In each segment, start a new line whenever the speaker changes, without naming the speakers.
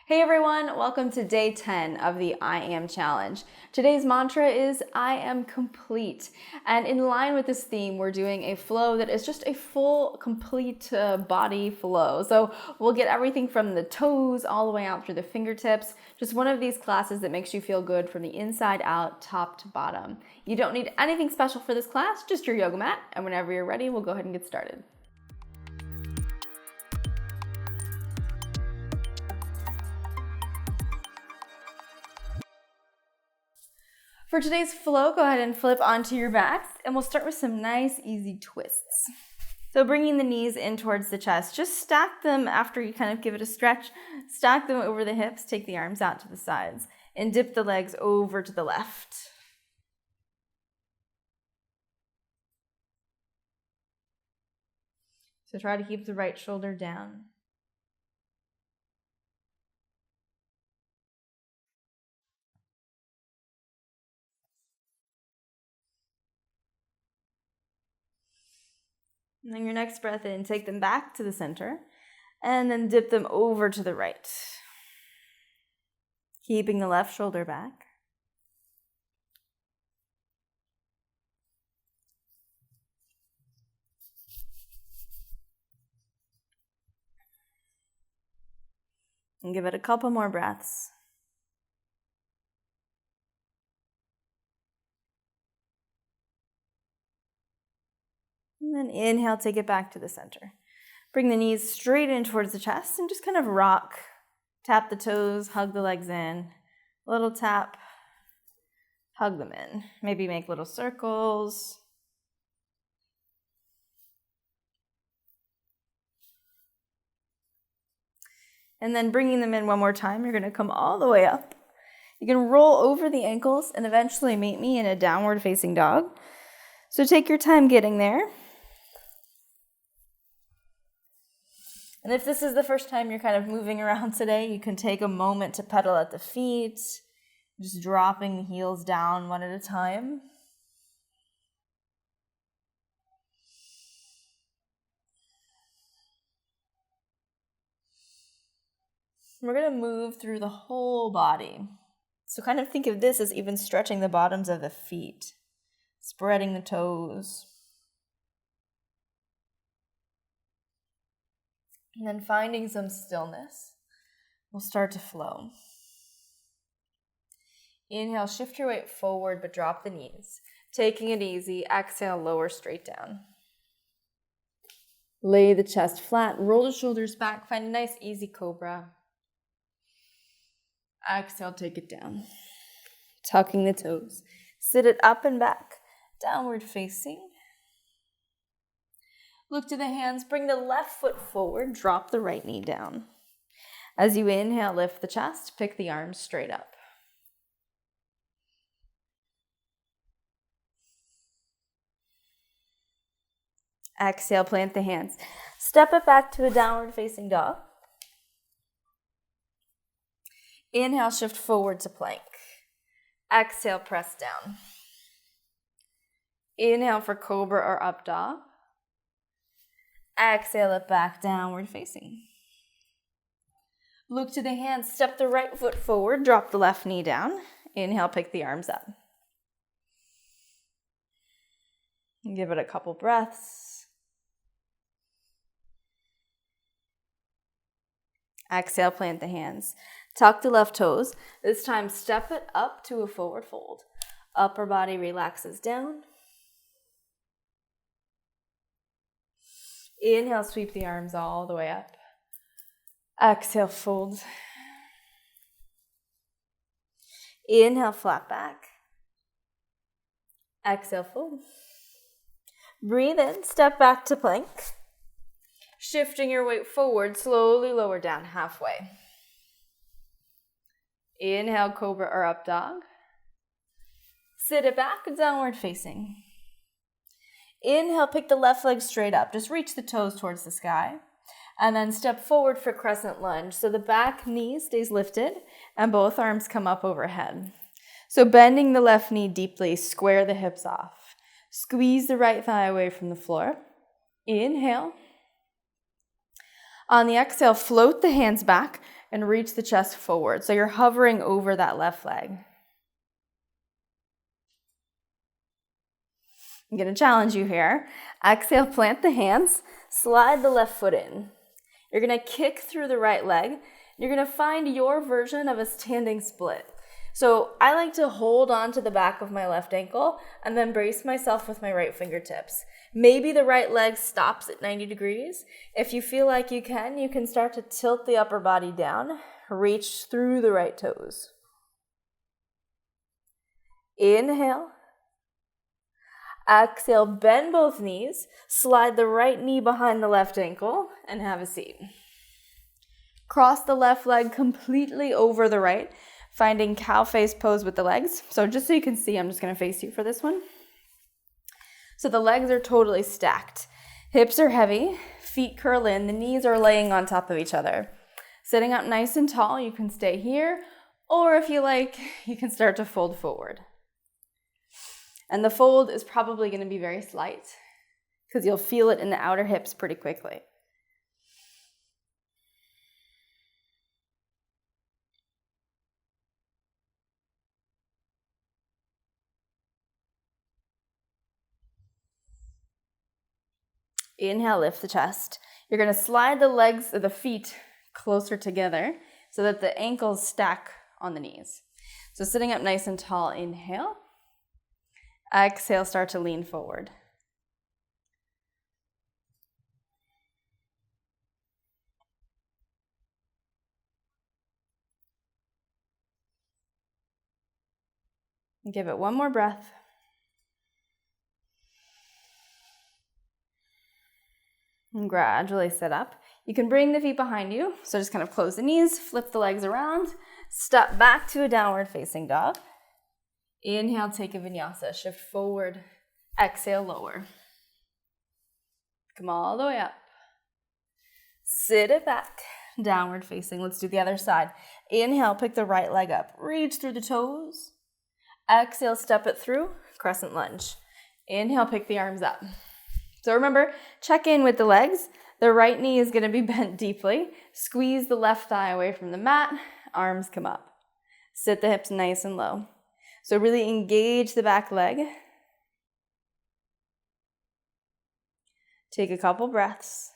Hey everyone, welcome to day 10 of the I Am Challenge. Today's mantra is I am complete. And in line with this theme, we're doing a flow that is just a full, complete body flow. So we'll get everything from the toes all the way out through the fingertips. Just one of these classes that makes you feel good from the inside out, top to bottom. You don't need anything special for this class, just your yoga mat. And whenever you're ready, we'll go ahead and get started. For today's flow, go ahead and flip onto your backs, and we'll start with some nice, easy twists. So bringing the knees in towards the chest, just stack them after you kind of give it a stretch. Stack them over the hips, take the arms out to the sides, and dip the legs over to the left. So try to keep the right shoulder down. And then your next breath in, take them back to the center, and then dip them over to the right. Keeping the left shoulder back. And give it a couple more breaths. And then inhale, take it back to the center. Bring the knees straight in towards the chest and just kind of rock. Tap the toes, hug the legs in. A little tap, hug them in. Maybe make little circles. And then bringing them in one more time, you're going to come all the way up. You can roll over the ankles and eventually meet me in a downward facing dog. So take your time getting there. And if this is the first time you're kind of moving around today, you can take a moment to pedal at the feet, just dropping the heels down one at a time. We're going to move through the whole body. So kind of think of this as even stretching the bottoms of the feet, spreading the toes. And then finding some stillness, we'll start to flow. Inhale, shift your weight forward, but drop the knees. Taking it easy, exhale, lower straight down. Lay the chest flat, roll the shoulders back, find a nice easy cobra. Exhale, take it down. Tucking the toes. Sit it up and back, downward facing. Look to the hands, bring the left foot forward, drop the right knee down. As you inhale, lift the chest, pick the arms straight up. Exhale, plant the hands. Step it back to a downward facing dog. Inhale, shift forward to plank. Exhale, press down. Inhale for cobra or up dog. Exhale it back, downward facing. Look to the hands, step the right foot forward, drop the left knee down. Inhale, pick the arms up. And give it a couple breaths. Exhale, plant the hands. Tuck the left toes. This time, step it up to a forward fold. Upper body relaxes down. Inhale, sweep the arms all the way up. Exhale, fold. Inhale, flat back. Exhale, fold. Breathe in, step back to plank. Shifting your weight forward, slowly lower down halfway. Inhale, cobra or up dog. Sit it back, downward facing. Inhale, pick the left leg straight up. Just reach the toes towards the sky. And then step forward for crescent lunge. So the back knee stays lifted and both arms come up overhead. So bending the left knee deeply, square the hips off. Squeeze the right thigh away from the floor. Inhale. On the exhale, float the hands back and reach the chest forward. So you're hovering over that left leg. I'm going to challenge you here. Exhale, plant the hands, slide the left foot in. You're going to kick through the right leg. You're going to find your version of a standing split. So I like to hold on to the back of my left ankle and then brace myself with my right fingertips. Maybe the right leg stops at 90 degrees. If you feel like you can start to tilt the upper body down, reach through the right toes. Inhale. Exhale, bend both knees, slide the right knee behind the left ankle, and have a seat. Cross the left leg completely over the right, finding cow face pose with the legs. So just so you can see, I'm just going to face you for this one. So the legs are totally stacked. Hips are heavy, feet curl in, the knees are laying on top of each other. Sitting up nice and tall, you can stay here, or if you like, you can start to fold forward. And the fold is probably going to be very slight because you'll feel it in the outer hips pretty quickly. Inhale, lift the chest. You're going to slide the legs or the feet closer together so that the ankles stack on the knees. So sitting up nice and tall, inhale. Exhale, start to lean forward. Give it one more breath. And gradually sit up. You can bring the feet behind you. So just kind of close the knees, flip the legs around, step back to a downward facing dog. Inhale, take a vinyasa, shift forward. Exhale, lower. Come all the way up. Sit it back, downward facing. Let's do the other side. Inhale, pick the right leg up. Reach through the toes. Exhale, step it through, crescent lunge. Inhale, pick the arms up. So remember, check in with the legs. The right knee is going to be bent deeply. Squeeze the left thigh away from the mat. Arms come up. Sit the hips nice and low. So really engage the back leg. Take a couple breaths.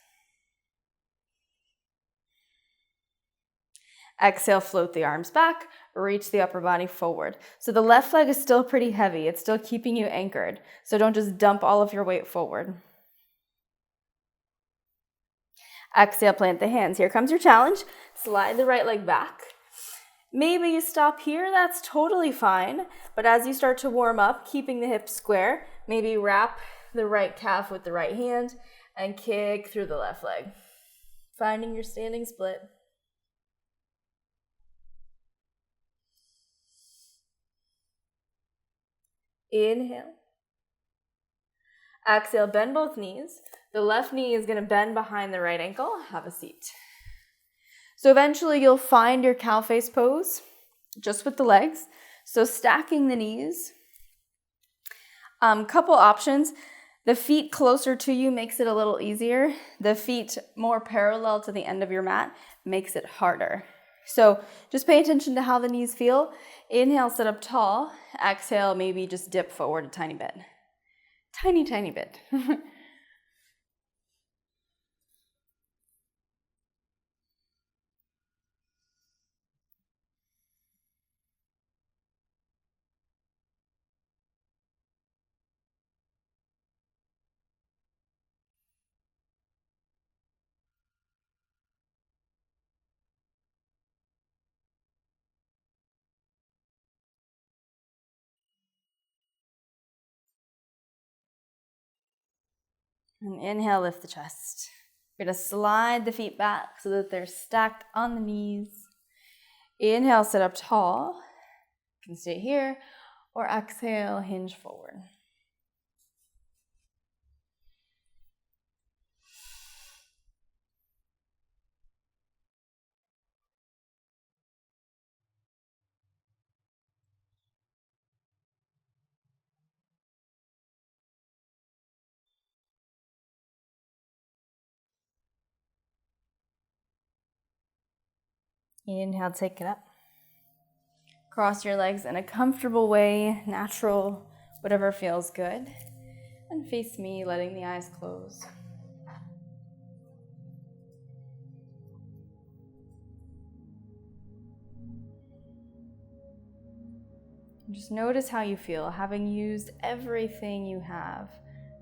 Exhale, float the arms back. Reach the upper body forward. So the left leg is still pretty heavy. It's still keeping you anchored. So don't just dump all of your weight forward. Exhale, plant the hands. Here comes your challenge. Slide the right leg back. Maybe you stop here. That's totally fine. But as you start to warm up, keeping the hips square, maybe wrap the right calf with the right hand and kick through the left leg. Finding your standing split. Inhale. Exhale, bend both knees. The left knee is going to bend behind the right ankle. Have a seat. So eventually you'll find your cow face pose just with the legs. So stacking the knees. Couple options. The feet closer to you makes it a little easier. The feet more parallel to the end of your mat makes it harder. So just pay attention to how the knees feel. Inhale, sit up tall. Exhale, maybe just dip forward a tiny bit. Tiny, tiny bit. And inhale, lift the chest. You're going to slide the feet back so that they're stacked on the knees. Inhale, sit up tall. You can stay here. Or exhale, hinge forward. Inhale, take it up. Cross your legs in a comfortable way, natural, whatever feels good. And face me, letting the eyes close. Just notice how you feel, having used everything you have,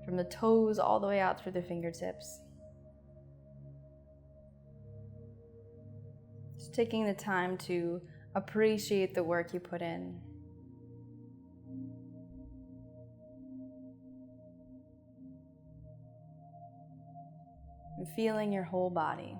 from the toes all the way out through the fingertips. Just taking the time to appreciate the work you put in. And feeling your whole body.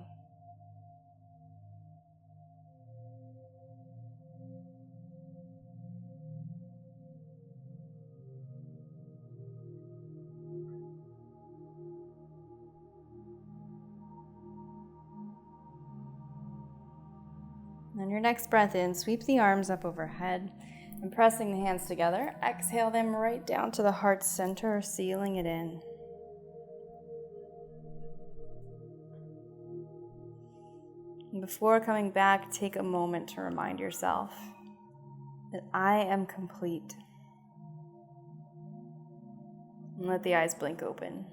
On your next breath in, sweep the arms up overhead and pressing the hands together, exhale them right down to the heart center, sealing it in. And before coming back, take a moment to remind yourself that I am complete. And let the eyes blink open.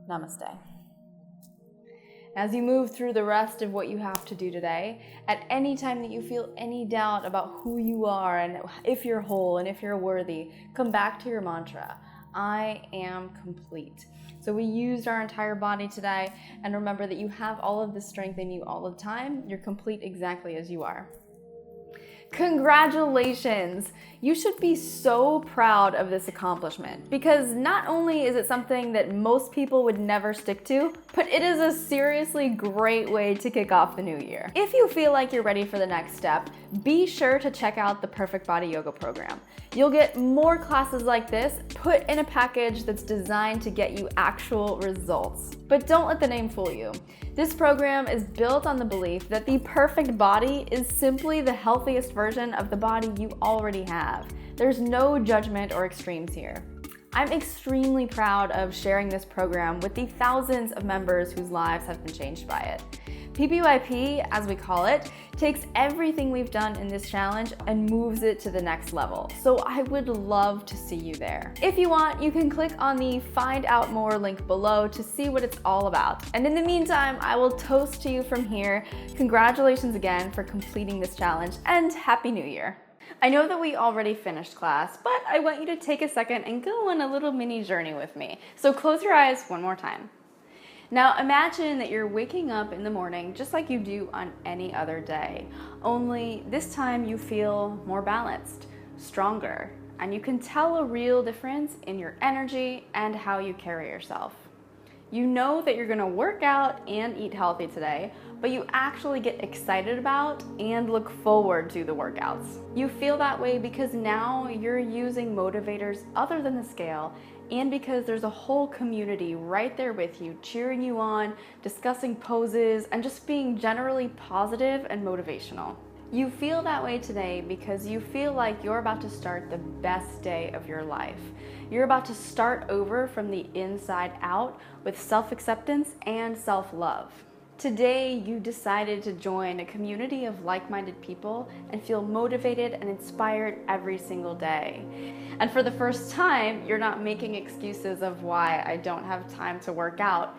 Namaste. As you move through the rest of what you have to do today, at any time that you feel any doubt about who you are and if you're whole and if you're worthy, come back to your mantra, I am complete. So we used our entire body today, and remember that you have all of the strength in you all the time. You're complete exactly as you are. Congratulations! You should be so proud of this accomplishment, because not only is it something that most people would never stick to, but it is a seriously great way to kick off the new year. If you feel like you're ready for the next step, be sure to check out the Perfect Body Yoga program. You'll get more classes like this put in a package that's designed to get you actual results. But don't let the name fool you. This program is built on the belief that the perfect body is simply the healthiest version of the body you already have. There's no judgment or extremes here. I'm extremely proud of sharing this program with the thousands of members whose lives have been changed by it. PBYP, as we call it, takes everything we've done in this challenge and moves it to the next level. So I would love to see you there. If you want, you can click on the Find Out More link below to see what it's all about. And in the meantime, I will toast to you from here. Congratulations again for completing this challenge, and Happy New Year. I know that we already finished class, but I want you to take a second and go on a little mini journey with me. So close your eyes one more time. Now imagine that you're waking up in the morning just like you do on any other day, only this time you feel more balanced, stronger, and you can tell a real difference in your energy and how you carry yourself. You know that you're gonna work out and eat healthy today, but you actually get excited about and look forward to the workouts. You feel that way because now you're using motivators other than the scale, and because there's a whole community right there with you, cheering you on, discussing poses, and just being generally positive and motivational. You feel that way today because you feel like you're about to start the best day of your life. You're about to start over from the inside out with self-acceptance and self-love. Today, you decided to join a community of like-minded people and feel motivated and inspired every single day. And for the first time, you're not making excuses of why I don't have time to work out,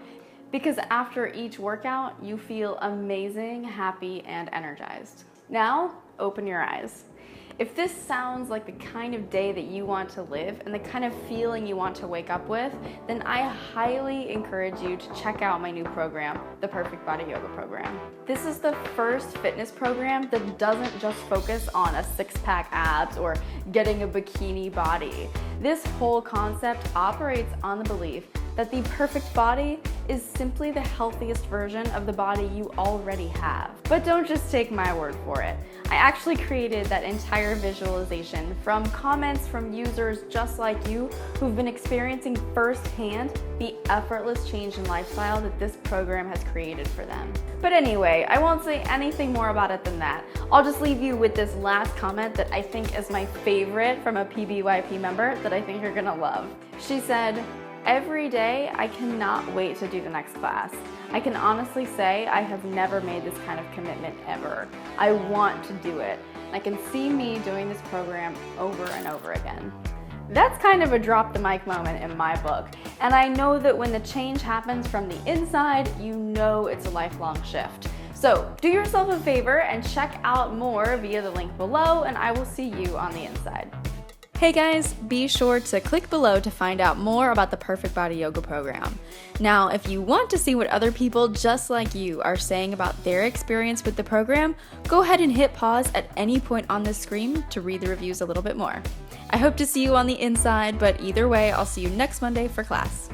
because after each workout, you feel amazing, happy, and energized. Now, open your eyes. If this sounds like the kind of day that you want to live and the kind of feeling you want to wake up with, then I highly encourage you to check out my new program, the Perfect Body Yoga program. This is the first fitness program that doesn't just focus on a six-pack abs or getting a bikini body. This whole concept operates on the belief that the perfect body is simply the healthiest version of the body you already have. But don't just take my word for it. I actually created that entire visualization from comments from users just like you who've been experiencing firsthand the effortless change in lifestyle that this program has created for them. But anyway, I won't say anything more about it than that. I'll just leave you with this last comment that I think is my favorite from a PBYP member that I think you're gonna love. She said, every day I cannot wait to do the next class. I can honestly say I have never made this kind of commitment ever. I want to do it. I can see me doing this program over and over again. That's kind of a drop the mic moment in my book. And I know that when the change happens from the inside, you know it's a lifelong shift. So do yourself a favor and check out more via the link below, and I will see you on the inside. Hey guys, be sure to click below to find out more about the Perfect Body Yoga program. Now, if you want to see what other people just like you are saying about their experience with the program, go ahead and hit pause at any point on this screen to read the reviews a little bit more. I hope to see you on the inside, but either way, I'll see you next Monday for class.